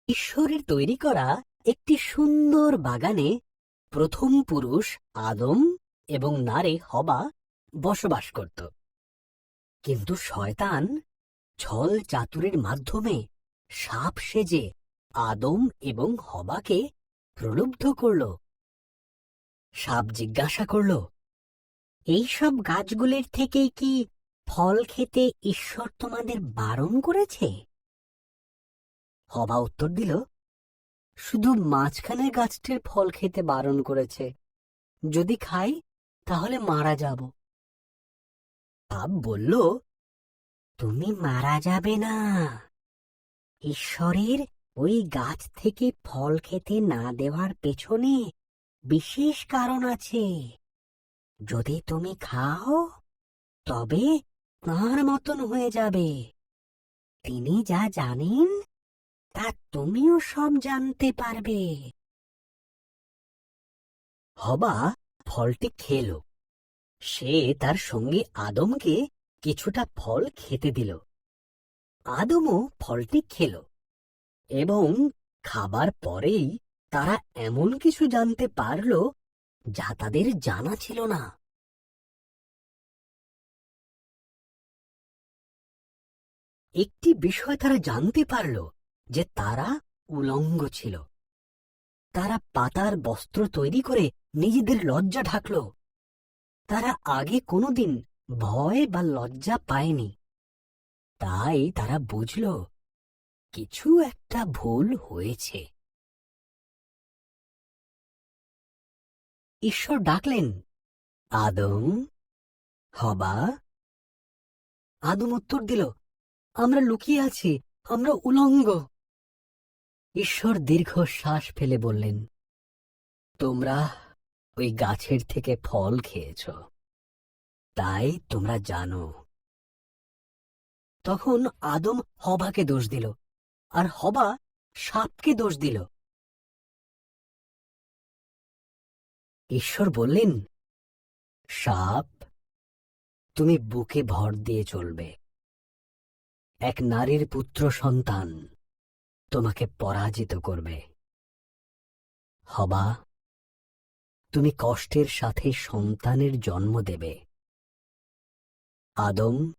ঈশ্বরের তৈরি করা একটি সুন্দর বাগানে প্রথম পুরুষ আদম এবং নারী হবা বসবাস করত। কিন্তু শয়তান ছল চাতুরির মাধ্যমে সাপ সেজে আদম এবং হবাকে প্রলুব্ধ করল। সাপ জিজ্ঞাসা করল, এইসব গাছগুলির থেকেই কি ফল খেতে ঈশ্বর তোমাদের বারণ করেছে? হবা উত্তর দিল, শুধু মাঝখানের গাছটির ফল খেতে বারণ করেছে। যদি খাই তাহলে মারা যাব। সাপ বলল, তুমি মারা যাবে না। ঈশ্বরের ওই গাছ থেকে ফল খেতে না দেওয়ার পেছনে বিশেষ কারণ আছে। যদি তুমি খাও তবে তাঁর মতন হয়ে যাবে। তিনি যা জানেন তা তুমিও সব জানতে পারবে। হবা ফলটি খেল। সে তার সঙ্গী আদমকে কিছুটা ফল খেতে দিল। আদমও ফলটি খেল এবং খাবার পরেই তারা এমন কিছু জানতে পারল যা তাদের জানা ছিল না। একটি বিষয় তারা জানতে পারল যে তারা উলঙ্গ ছিল। তারা পাতার বস্ত্র তৈরি করে নিজেদের লজ্জা ঢাকল। তারা আগে কোনোদিন ভয় বা লজ্জা পায়নি। তাই তারা বুঝল কিছু একটা ভুল হয়েছে। ঈশ্বর ডাকলেন, আদম, হবা। আদম উত্তর দিল, আমরা লুকিয়ে আছি, আমরা উলঙ্গ। ঈশ্বর দীর্ঘশ্বাস ফেলে বললেন, তোমরা ওই গাছের থেকে ফল খেয়েছ, তাই তোমরা জানো। তখন আদম হবাকে দোষ দিল, আর হবা সাপকে দোষ দিল। ঈশ্বর বললেন, সাপ, তুমি বুকে ভর দিয়ে চলবে। এক নারীর পুত্র সন্তান তোমাকে পরাজিত করবে। হবা, তুমি কষ্টের সাথে সন্তানের জন্ম দেবে। আদম,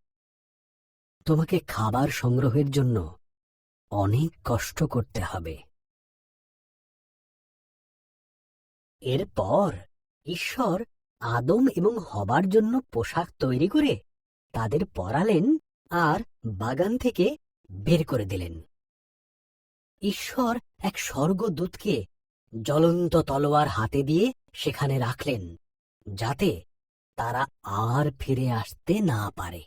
তোমাকে খাবার সংগ্রহের জন্য অনেক কষ্ট করতে হবে। এরপর ঈশ্বর আদম এবং হবার জন্য পোশাক তৈরি করে তাদের পরালেন আর বাগান থেকে বের করে দিলেন। ঈশ্বর এক স্বর্গদূতকে জ্বলন্ত তলোয়ার হাতে দিয়ে সেখানে রাখলেন, যাতে তারা আর ফিরে আসতে না পারে।